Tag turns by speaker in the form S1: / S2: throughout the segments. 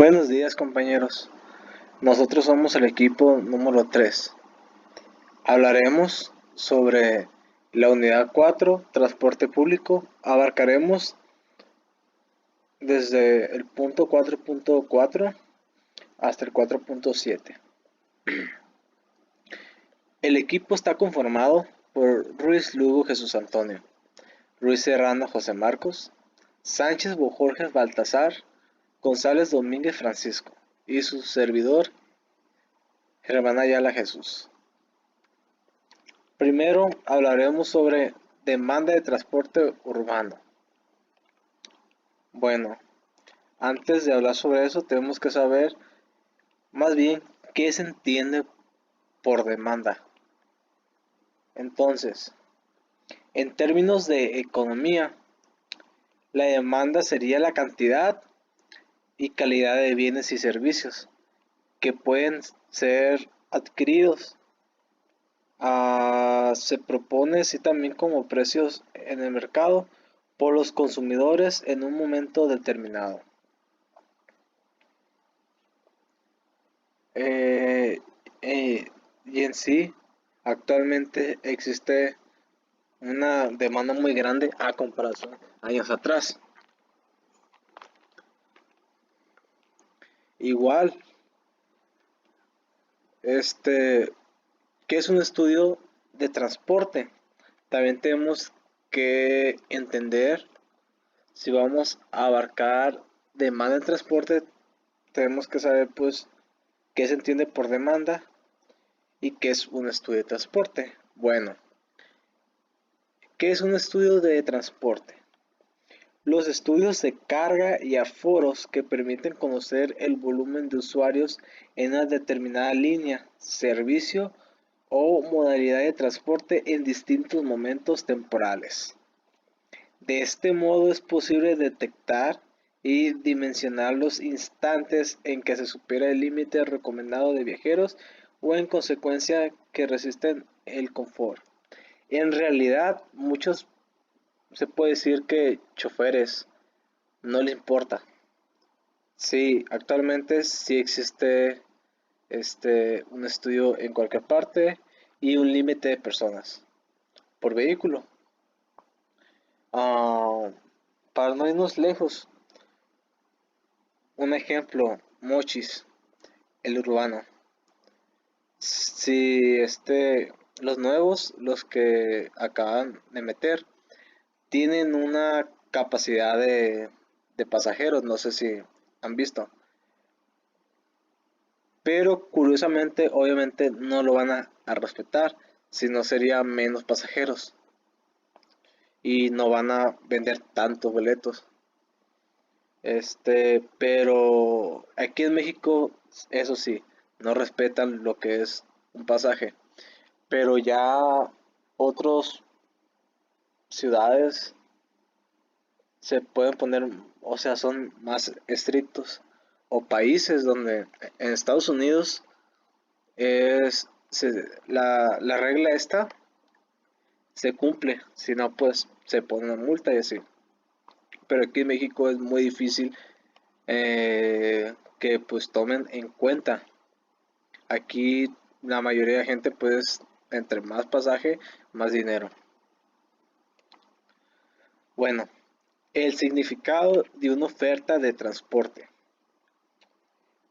S1: Buenos días, compañeros. Nosotros somos el equipo número 3. Hablaremos sobre la unidad 4, transporte público. Abarcaremos desde el punto 4.4 hasta el 4.7. El equipo está conformado por Ruiz Lugo Jesús Antonio, Ruiz Serrano José Marcos, Sánchez Bojorges Baltasar, González Domínguez Francisco y su servidor Germán Ayala Jesús. Primero hablaremos sobre demanda de transporte urbano. Bueno, antes de hablar sobre eso tenemos que saber más bien qué se entiende por demanda. Entonces, en términos de economía, la demanda sería la cantidad y calidad de bienes y servicios que pueden ser adquiridos. Se propone así también como precios en el mercado por los consumidores en un momento determinado. Y en sí, actualmente existe una demanda muy grande a comparación de años atrás. Igual, ¿qué es un estudio de transporte? También tenemos que entender si vamos a abarcar demanda en transporte, tenemos que saber pues qué se entiende por demanda y qué es un estudio de transporte. Bueno, ¿qué es un estudio de transporte? Los estudios de carga y aforos que permiten conocer el volumen de usuarios en una determinada línea, servicio o modalidad de transporte en distintos momentos temporales. De este modo es posible detectar y dimensionar los instantes en que se supera el límite recomendado de viajeros o en consecuencia que resisten el confort. En realidad, muchos se puede decir que choferes no les importa. Sí, actualmente sí existe un estudio en cualquier parte y un límite de personas por vehículo. Para no irnos lejos, un ejemplo, Mochis, el urbano. Si los nuevos, los que acaban de meter, tienen una capacidad de pasajeros, no sé si han visto. Pero curiosamente, obviamente no lo van a respetar, si no sería menos pasajeros y no van a vender tantos boletos. Pero aquí en México, eso sí, no respetan lo que es un pasaje. Pero ya otras ciudades se pueden poner, o sea, son más estrictos. O países donde en Estados Unidos la regla esta se cumple, si no pues se pone una multa y así. Pero aquí en México es muy difícil que pues tomen en cuenta. Aquí la mayoría de gente pues entre más pasaje, más dinero. Bueno, el significado de una oferta de transporte.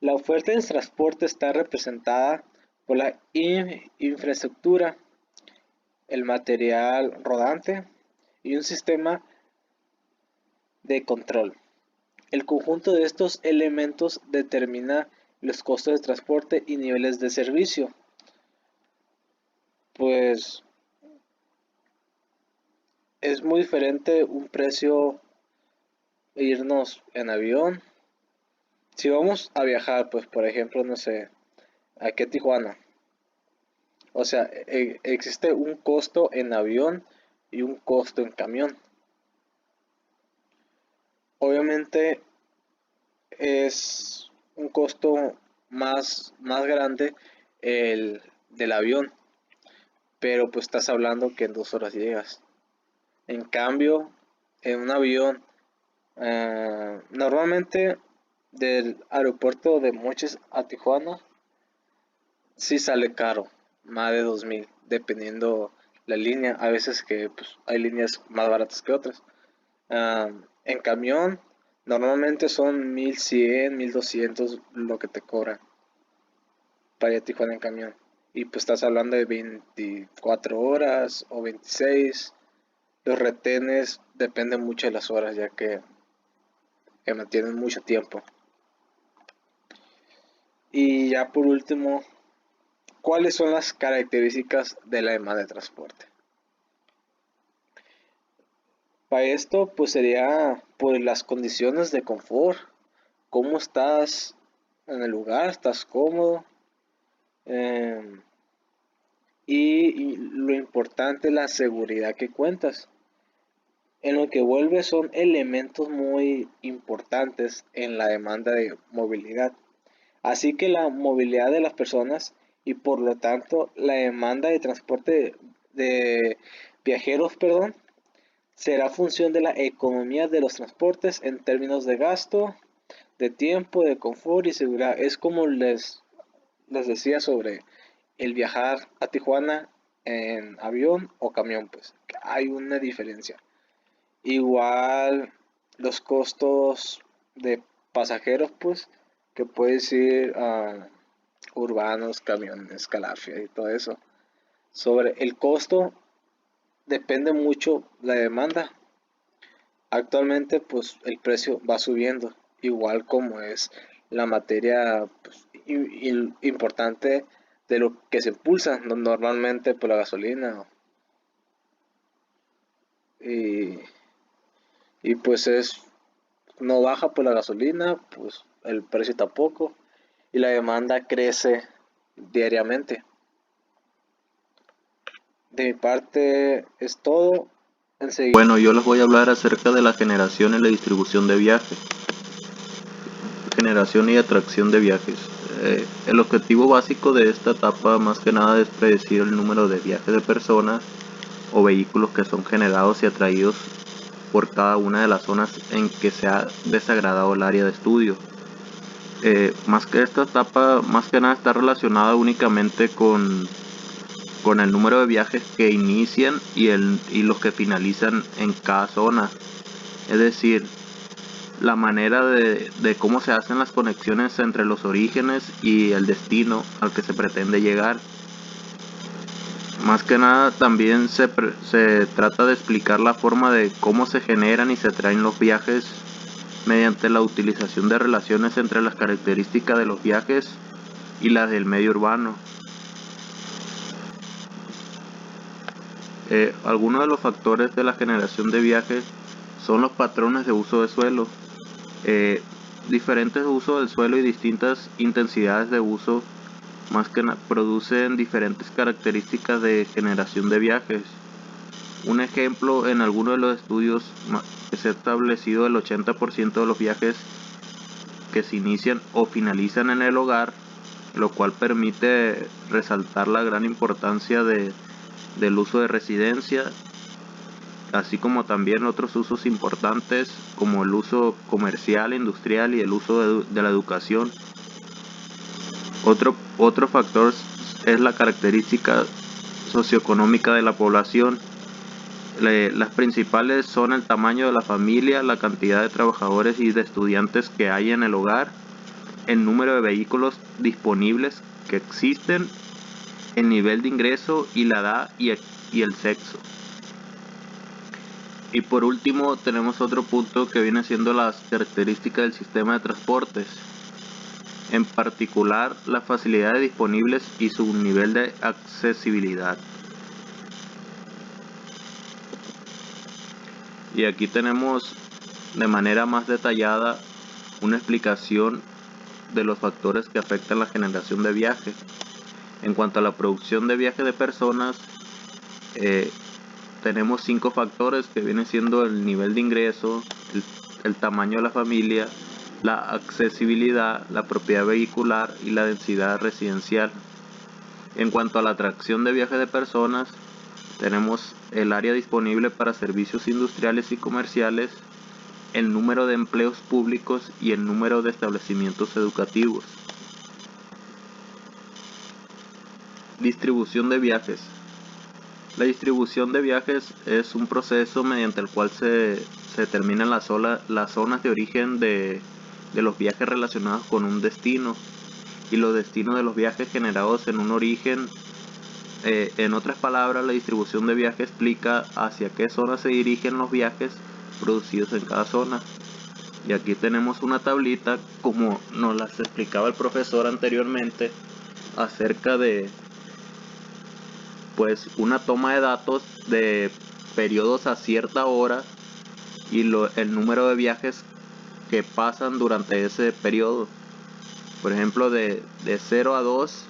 S1: La oferta de transporte está representada por la infraestructura, el material rodante y un sistema de control. El conjunto de estos elementos determina los costos de transporte y niveles de servicio. Pues es muy diferente un precio irnos en avión. Si vamos a viajar, pues por ejemplo, no sé, aquí a Tijuana. O sea, existe un costo en avión y un costo en camión. Obviamente es un costo más grande el del avión, pero pues estás hablando que en 2 horas llegas. En cambio, en un avión, normalmente del aeropuerto de Mochis a Tijuana, sí sale caro, más de 2,000, dependiendo la línea. A veces que pues, hay líneas más baratas que otras. En camión, normalmente son 1,100, 1,200 lo que te cobran para ir a Tijuana en camión. Y pues estás hablando de 24 horas o 26. Los retenes dependen mucho de las horas, ya que mantienen mucho tiempo. Y ya por último, ¿cuáles son las características de la demanda de transporte? Para esto, pues sería pues las condiciones de confort, cómo estás en el lugar, estás cómodo, eh, y lo importante, la seguridad que cuentas. En lo que vuelve son elementos muy importantes en la demanda de movilidad. Así que la movilidad de las personas y por lo tanto la demanda de transporte de viajeros, perdón, será función de la economía de los transportes en términos de gasto, de tiempo, de confort y seguridad. Es como les decía sobre el viajar a Tijuana en avión o camión, pues hay una diferencia. Igual los costos de pasajeros, pues, que puedes ir a urbanos, camiones, Calafia y todo eso. Sobre el costo depende mucho la demanda. Actualmente, pues, el precio va subiendo, igual como es la materia pues, importante de lo que se impulsa normalmente por la gasolina y, y pues no baja por la gasolina, pues el precio tampoco y la demanda crece diariamente. De mi parte es todo. Enseguida.
S2: Bueno, yo les voy a hablar acerca de la generación y la distribución de viajes. Generación y atracción de viajes. El objetivo básico de esta etapa más que nada es predecir el número de viajes de personas o vehículos que son generados y atraídos por cada una de las zonas en que se ha desagradado el área de estudio. Más que esta etapa, más que nada está relacionada únicamente con el número de viajes que inician y los que finalizan en cada zona. Es decir, la manera de cómo se hacen las conexiones entre los orígenes y el destino al que se pretende llegar. Más que nada también se trata de explicar la forma de cómo se generan y se traen los viajes mediante la utilización de relaciones entre las características de los viajes y las del medio urbano. Algunos de los factores de la generación de viajes son los patrones de uso de suelo. Diferentes usos del suelo y distintas intensidades de uso más que producen diferentes características de generación de viajes. Un ejemplo, en algunos de los estudios que se ha establecido el 80% de los viajes que se inician o finalizan en el hogar, lo cual permite resaltar la gran importancia del uso de residencia, así como también otros usos importantes como el uso comercial, industrial y el uso de la educación. Otro factor es la característica socioeconómica de la población. Las principales son el tamaño de la familia, la cantidad de trabajadores y de estudiantes que hay en el hogar, el número de vehículos disponibles que existen, el nivel de ingreso y la edad y el sexo. Y por último tenemos otro punto que viene siendo las características del sistema de transportes, en particular las facilidades disponibles y su nivel de accesibilidad. Y aquí tenemos de manera más detallada una explicación de los factores que afectan la generación de viajes. En cuanto a la producción de viajes de personas, tenemos 5 factores que vienen siendo el nivel de ingreso, el tamaño de la familia, la accesibilidad, la propiedad vehicular y la densidad residencial. En cuanto a la atracción de viajes de personas, tenemos el área disponible para servicios industriales y comerciales, el número de empleos públicos y el número de establecimientos educativos. Distribución de viajes. La distribución de viajes es un proceso mediante el cual se determinan las zonas de origen de los viajes relacionados con un destino y los destinos de los viajes generados en un origen. En otras palabras, la distribución de viajes explica hacia qué zona se dirigen los viajes producidos en cada zona. Y aquí tenemos una tablita, como nos las explicaba el profesor anteriormente, acerca de pues una toma de datos de periodos a cierta hora y el número de viajes que pasan durante ese periodo. Por ejemplo, de 0 a 2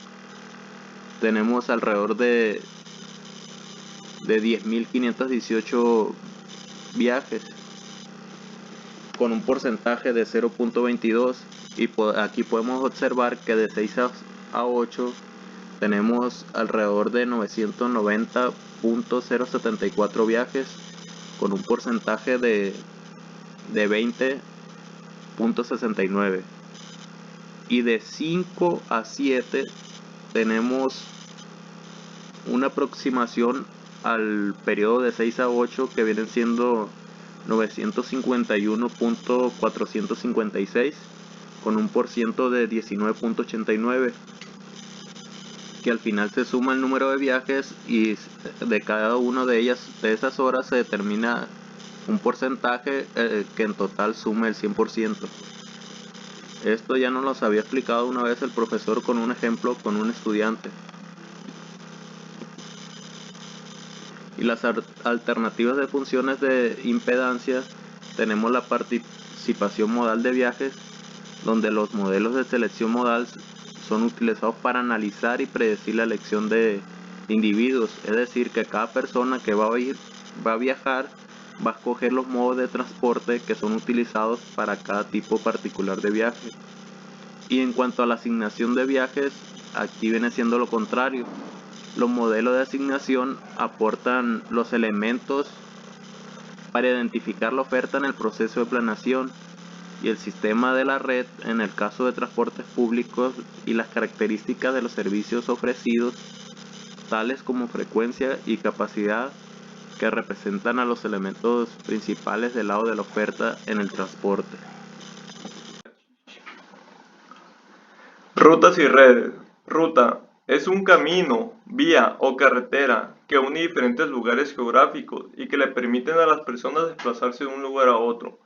S2: tenemos alrededor de 10.518 viajes con un porcentaje de 0.22, y aquí podemos observar que de 6 a 8 tenemos alrededor de 990.074 viajes con un porcentaje de 20.69, y de 5 a 7 tenemos una aproximación al periodo de 6 a 8 que vienen siendo 951.456 con un porciento de 19.89, que al final se suma el número de viajes y de cada una de esas horas se determina un porcentaje que en total suma el 100%. Esto ya nos lo había explicado una vez el profesor con un ejemplo con un estudiante. Y las alternativas de funciones de impedancia, tenemos la participación modal de viajes, donde los modelos de selección modal son utilizados para analizar y predecir la elección de individuos. Es decir, que cada persona que va a viajar va a escoger los modos de transporte que son utilizados para cada tipo particular de viaje. Y en cuanto a la asignación de viajes, aquí viene siendo lo contrario. Los modelos de asignación aportan los elementos para identificar la oferta en el proceso de planeación, y el sistema de la red en el caso de transportes públicos, y las características de los servicios ofrecidos, tales como frecuencia y capacidad, que representan a los elementos principales del lado de la oferta en el transporte.
S3: Rutas y redes. Ruta es un camino, vía o carretera que une diferentes lugares geográficos y que le permiten a las personas desplazarse de un lugar a otro.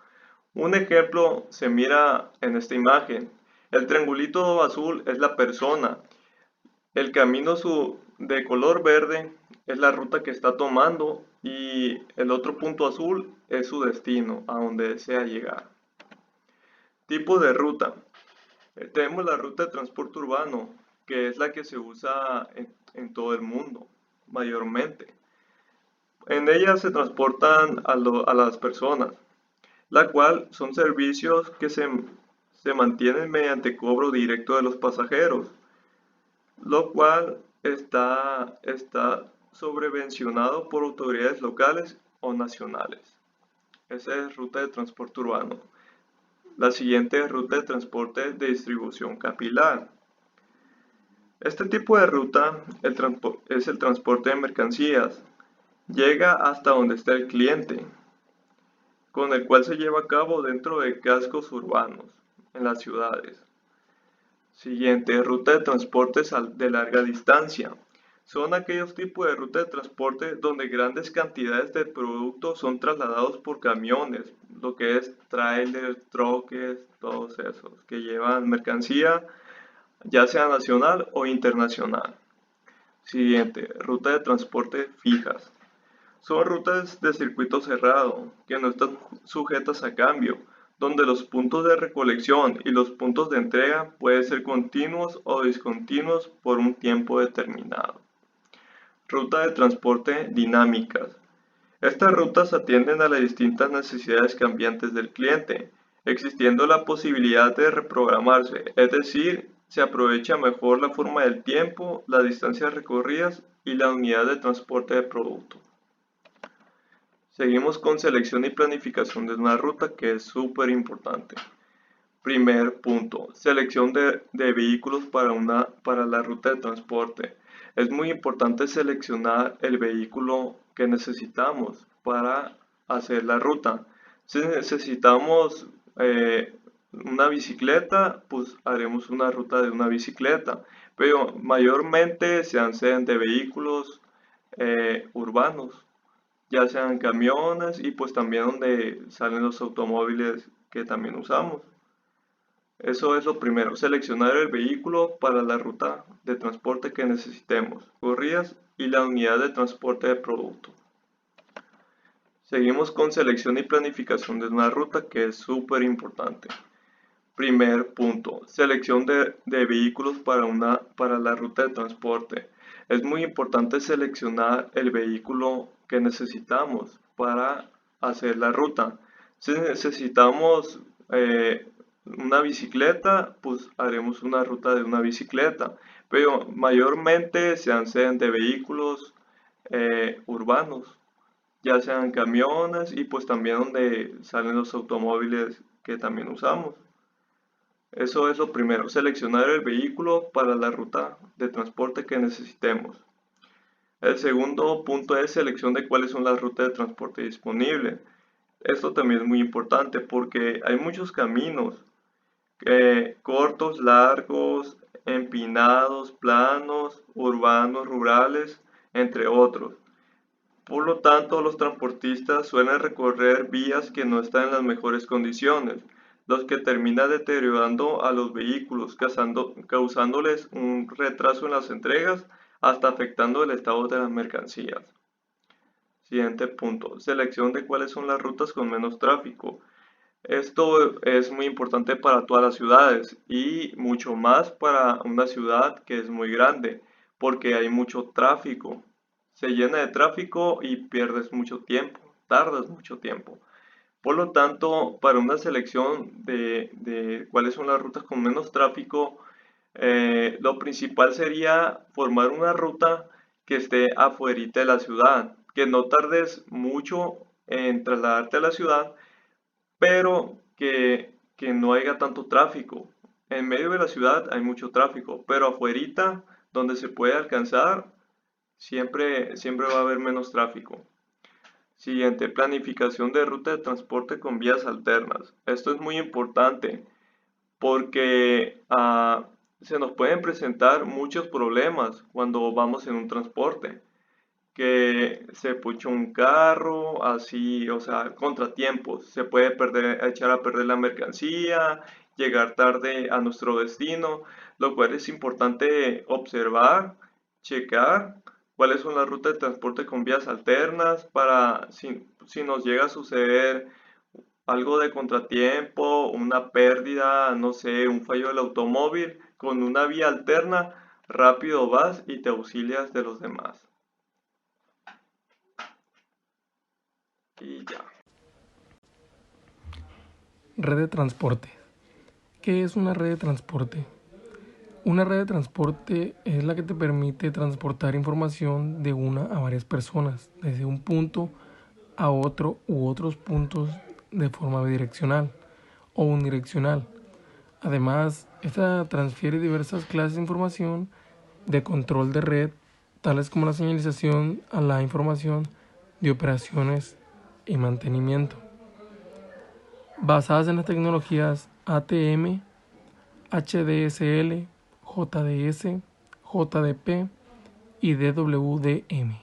S3: Un ejemplo se mira en esta imagen. El triangulito azul es la persona. El camino de color verde es la ruta que está tomando y el otro punto azul es su destino, a donde desea llegar. Tipo de ruta. Tenemos la ruta de transporte urbano, que es la que se usa en todo el mundo, mayormente. En ella se transportan a las personas, la cual son servicios que se mantienen mediante cobro directo de los pasajeros, lo cual está sobrevencionado por autoridades locales o nacionales. Esa es ruta de transporte urbano. La siguiente es ruta de transporte de distribución capilar. Este tipo de ruta es el transporte de mercancías. Llega hasta donde está el cliente, con el cual se lleva a cabo dentro de cascos urbanos, en las ciudades. Siguiente, ruta de transportes de larga distancia. Son aquellos tipos de ruta de transporte donde grandes cantidades de productos son trasladados por camiones, lo que es trailers, troques, todos esos, que llevan mercancía, ya sea nacional o internacional. Siguiente, ruta de transporte fijas. Son rutas de circuito cerrado, que no están sujetas a cambio, donde los puntos de recolección y los puntos de entrega pueden ser continuos o discontinuos por un tiempo determinado. Ruta de transporte dinámicas. Estas rutas atienden a las distintas necesidades cambiantes del cliente, existiendo la posibilidad de reprogramarse, es decir, se aprovecha mejor la forma del tiempo, las distancias recorridas y la unidad de transporte de producto. Seguimos con selección y planificación de una ruta, que es súper importante. Primer punto, selección de vehículos para la ruta de transporte. Es muy importante seleccionar el vehículo que necesitamos para hacer la ruta. Si necesitamos una bicicleta, pues haremos una ruta de una bicicleta, pero mayormente se hacen de vehículos urbanos, ya sean camiones y pues también donde salen los automóviles que también usamos. Eso es lo primero, seleccionar el vehículo para la ruta de transporte que necesitemos, corridas y la unidad de transporte de producto. Seguimos con selección y planificación de una ruta, que es súper importante. Primer punto, selección de vehículos para la ruta de transporte. Es muy importante seleccionar el vehículo que necesitamos para hacer la ruta. Si necesitamos una bicicleta, pues haremos una ruta de una bicicleta, pero mayormente se hacen de vehículos urbanos, ya sean camiones y pues también donde salen los automóviles que también usamos. Eso es lo primero, seleccionar el vehículo para la ruta de transporte que necesitemos. El segundo punto es selección de cuáles son las rutas de transporte disponibles. Esto también es muy importante porque hay muchos caminos, cortos, largos, empinados, planos, urbanos, rurales, entre otros. Por lo tanto, los transportistas suelen recorrer vías que no están en las mejores condiciones, lo que termina deteriorando a los vehículos, causándoles un retraso en las entregas, hasta afectando el estado de las mercancías. Siguiente punto, selección de cuáles son las rutas con menos tráfico. Esto es muy importante para todas las ciudades y mucho más para una ciudad que es muy grande, porque hay mucho tráfico. Se llena de tráfico y pierdes mucho tiempo, tardas mucho tiempo. Por lo tanto, para una selección de cuáles son las rutas con menos tráfico, lo principal sería formar una ruta que esté afuerita de la ciudad, que no tardes mucho en trasladarte a la ciudad, pero que no haya tanto tráfico. En medio de la ciudad hay mucho tráfico, pero afuerita, donde se puede alcanzar, siempre va a haber menos tráfico. Siguiente, planificación de ruta de transporte con vías alternas. Esto es muy importante porque se nos pueden presentar muchos problemas cuando vamos en un transporte. Que se pucha un carro, así, o sea, contratiempos. Se puede echar a perder la mercancía, llegar tarde a nuestro destino, lo cual es importante observar, checar cuáles son las rutas de transporte con vías alternas para si nos llega a suceder algo de contratiempo, una pérdida, no sé, un fallo del automóvil, con una vía alterna, rápido vas y te auxilias de los demás. Y ya.
S4: Red de transporte. ¿Qué es una red de transporte? Una red de transporte es la que te permite transportar información de una a varias personas, desde un punto a otro u otros puntos de forma bidireccional o unidireccional. Además, esta transfiere diversas clases de información de control de red, tales como la señalización a la información de operaciones y mantenimiento, basadas en las tecnologías ATM, HDSL, JDS, JDP y DWDM.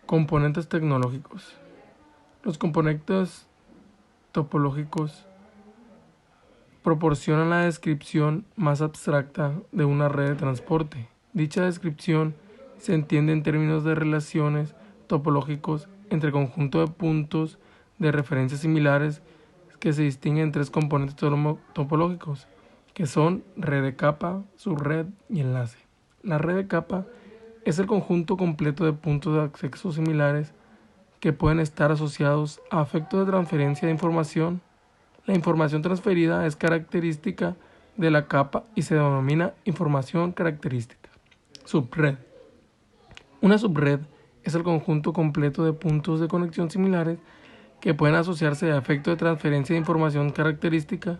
S4: Componentes tecnológicos. Los componentes topológicos proporcionan la descripción más abstracta de una red de transporte. Dicha descripción se entiende en términos de relaciones topológicos entre conjunto de puntos de referencia similares que se distinguen en tres componentes topológicos, que son red de capa, subred y enlace. La red de capa es el conjunto completo de puntos de acceso similares que pueden estar asociados a efectos de transferencia de información. La información transferida es característica de la capa y se denomina información característica. Subred. Una subred es el conjunto completo de puntos de conexión similares que pueden asociarse a efecto de transferencia de información característica.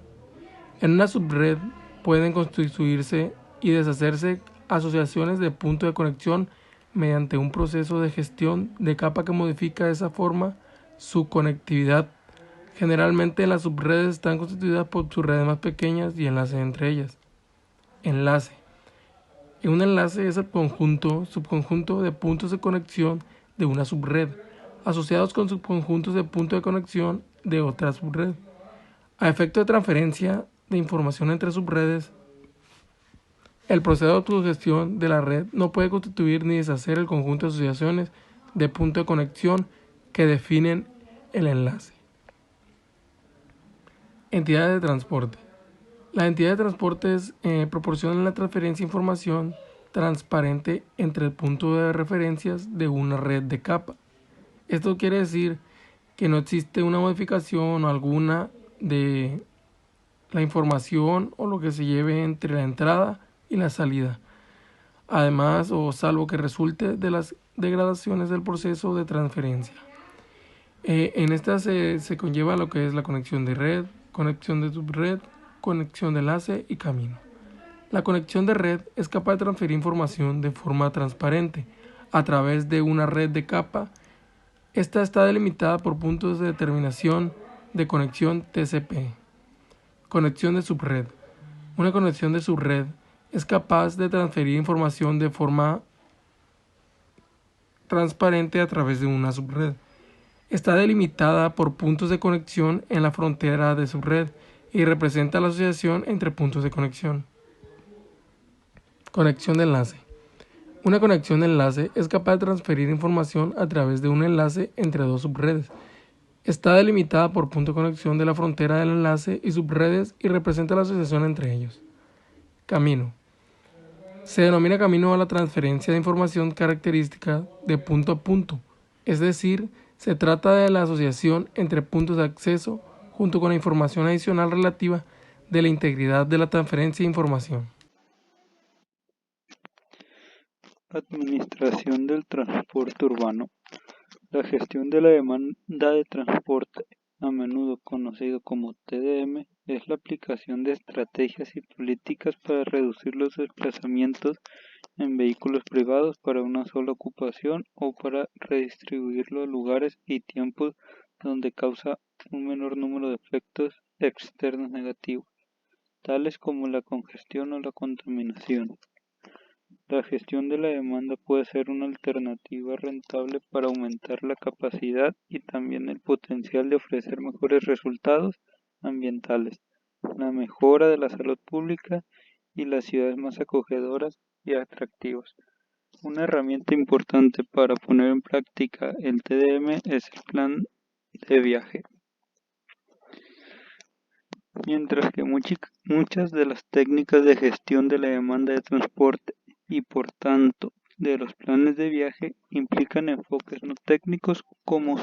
S4: En una subred pueden constituirse y deshacerse asociaciones de puntos de conexión mediante un proceso de gestión de capa que modifica de esa forma su conectividad. Generalmente las subredes están constituidas por subredes más pequeñas y enlaces entre ellas. Enlace. Un enlace es el subconjunto de puntos de conexión de una subred, asociados con subconjuntos de puntos de conexión de otra subred. A efecto de transferencia de información entre subredes, el proceso de autogestión de la red no puede constituir ni deshacer el conjunto de asociaciones de puntos de conexión que definen el enlace. Entidades de transporte. Las entidades de transporte proporcionan la transferencia de información transparente entre el punto de referencias de una red de capa. Esto quiere decir que no existe una modificación alguna de la información o lo que se lleve entre la entrada y la salida. Además, o salvo que resulte de las degradaciones del proceso de transferencia. En esta se conlleva lo que es la conexión de red, conexión de subred, conexión de enlace y camino. La conexión de red es capaz de transferir información de forma transparente a través de una red de capa. Esta está delimitada por puntos de determinación de conexión TCP. Conexión de subred. Una conexión de subred es capaz de transferir información de forma transparente a través de una subred. Está delimitada por puntos de conexión en la frontera de subred y representa la asociación entre puntos de conexión. Conexión de enlace. Una conexión de enlace es capaz de transferir información a través de un enlace entre dos subredes. Está delimitada por punto de conexión de la frontera del enlace y subredes y representa la asociación entre ellos. Camino. Se denomina camino a la transferencia de información característica de punto a punto, es decir, se trata de la asociación entre puntos de acceso junto con la información adicional relativa de la integridad de la transferencia de información.
S5: Administración del transporte urbano. La gestión de la demanda de transporte, a menudo conocido como TDM, es la aplicación de estrategias y políticas para reducir los desplazamientos en vehículos privados para una sola ocupación o para redistribuirlo a lugares y tiempos donde causa un menor número de efectos externos negativos, tales como la congestión o la contaminación. La gestión de la demanda puede ser una alternativa rentable para aumentar la capacidad y también el potencial de ofrecer mejores resultados ambientales, la mejora de la salud pública y las ciudades más acogedoras y atractivas. Una herramienta importante para poner en práctica el TDM es el plan de viaje. Mientras que muchas de las técnicas de gestión de la demanda de transporte y por tanto de los planes de viaje implican enfoques no técnicos como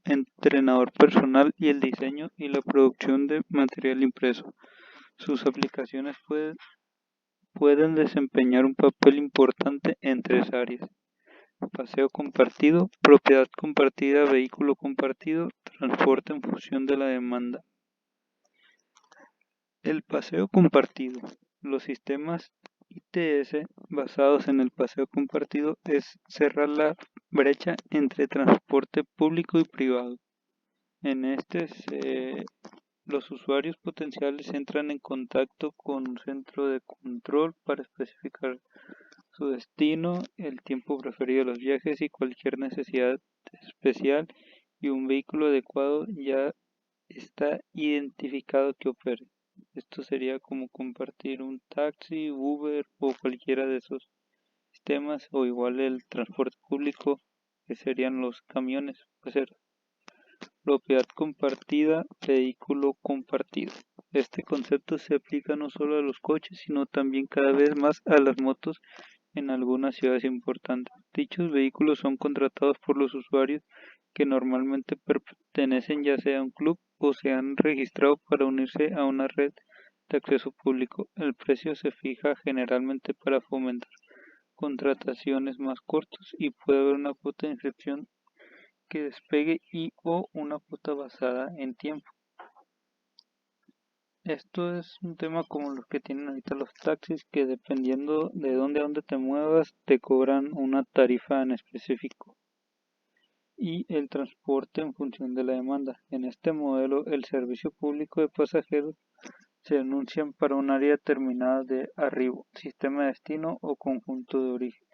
S5: entrenador personal y el diseño y la producción de material impreso. Sus aplicaciones pueden desempeñar un papel importante en tres áreas: paseo compartido, propiedad compartida, vehículo compartido, transporte en función de la demanda. El paseo compartido. Los sistemas ITS basados en el paseo compartido es cerrar la brecha entre transporte público y privado. En los usuarios potenciales entran en contacto con un centro de control para especificar su destino, el tiempo preferido de los viajes y cualquier necesidad especial, y un vehículo adecuado ya está identificado que opere. Esto sería como compartir un taxi, Uber o cualquiera de esos sistemas, o igual el transporte público, que serían los camiones. Puede ser propiedad compartida, vehículo compartido. Este concepto se aplica no solo a los coches, sino también cada vez más a las motos en algunas ciudades importantes. Dichos vehículos son contratados por los usuarios que normalmente pertenecen ya sea a un club o se han registrado para unirse a una red de acceso público. El precio se fija generalmente para fomentar contrataciones más cortos y puede haber una cuota de inscripción que despegue y o una cuota basada en tiempo. Esto es un tema como los que tienen ahorita los taxis, que dependiendo de dónde a dónde te muevas, te cobran una tarifa en específico. Y el transporte en función de la demanda. En este modelo, el servicio público de pasajeros se anuncian para un área determinada de arribo, sistema de destino o conjunto de origen,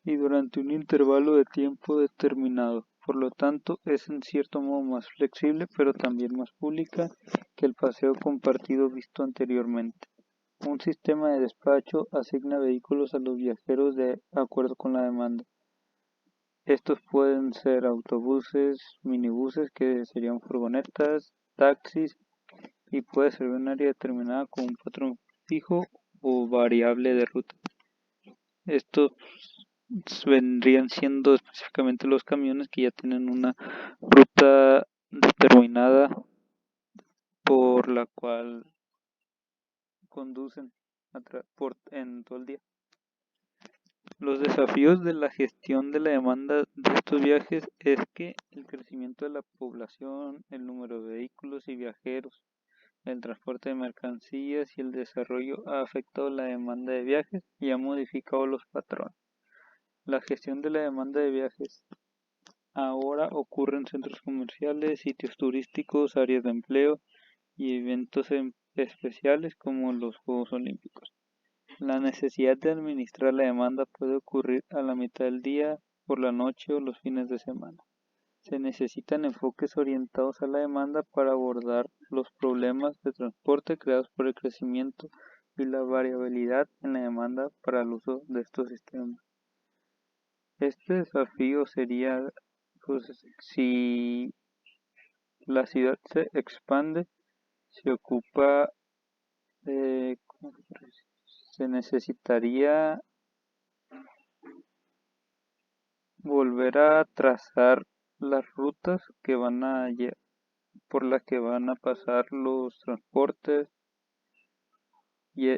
S5: y durante un intervalo de tiempo determinado. Por lo tanto, es en cierto modo más flexible, pero también más pública que el paseo compartido visto anteriormente. Un sistema de despacho asigna vehículos a los viajeros de acuerdo con la demanda. Estos pueden ser autobuses, minibuses, que serían furgonetas, taxis, y puede ser un área determinada con un patrón fijo o variable de ruta. Estos vendrían siendo específicamente los camiones que ya tienen una ruta determinada por la cual conducen en todo el día. Los desafíos de la gestión de la demanda de estos viajes es que el crecimiento de la población, el número de vehículos y viajeros, el transporte de mercancías y el desarrollo ha afectado la demanda de viajes y ha modificado los patrones. La gestión de la demanda de viajes ahora ocurre en centros comerciales, sitios turísticos, áreas de empleo y eventos especiales como los Juegos Olímpicos. La necesidad de administrar la demanda puede ocurrir a la mitad del día, por la noche o los fines de semana. Se necesitan enfoques orientados a la demanda para abordar los problemas de transporte creados por el crecimiento y la variabilidad en la demanda para el uso de estos sistemas. Este desafío sería, pues, si la ciudad se expande, se ocupa, se necesitaría volver a trazar las rutas que por las que van a pasar los transportes,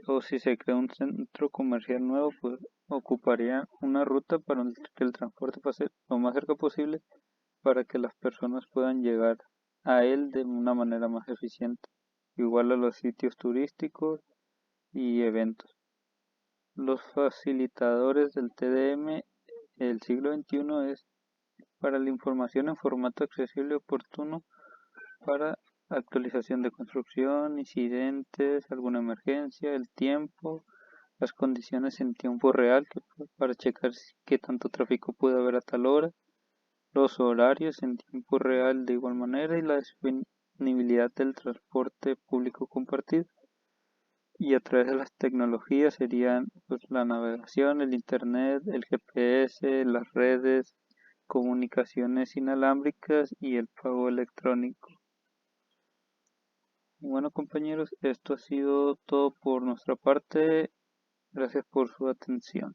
S5: o si se crea un centro comercial nuevo, pues ocuparía una ruta para que el transporte pase lo más cerca posible para que las personas puedan llegar a él de una manera más eficiente, igual a los sitios turísticos y eventos. Los facilitadores del TDM del siglo XXI es para la información en formato accesible y oportuno para actualización de construcción, incidentes, alguna emergencia, el tiempo, las condiciones en tiempo real para checar qué tanto tráfico puede haber a tal hora, los horarios en tiempo real de igual manera y la disponibilidad del transporte público compartido. Y a través de las tecnologías serían, pues, la navegación, el internet, el GPS, las redes, comunicaciones inalámbricas y el pago electrónico. Bueno, compañeros, esto ha sido todo por nuestra parte. Gracias por su atención.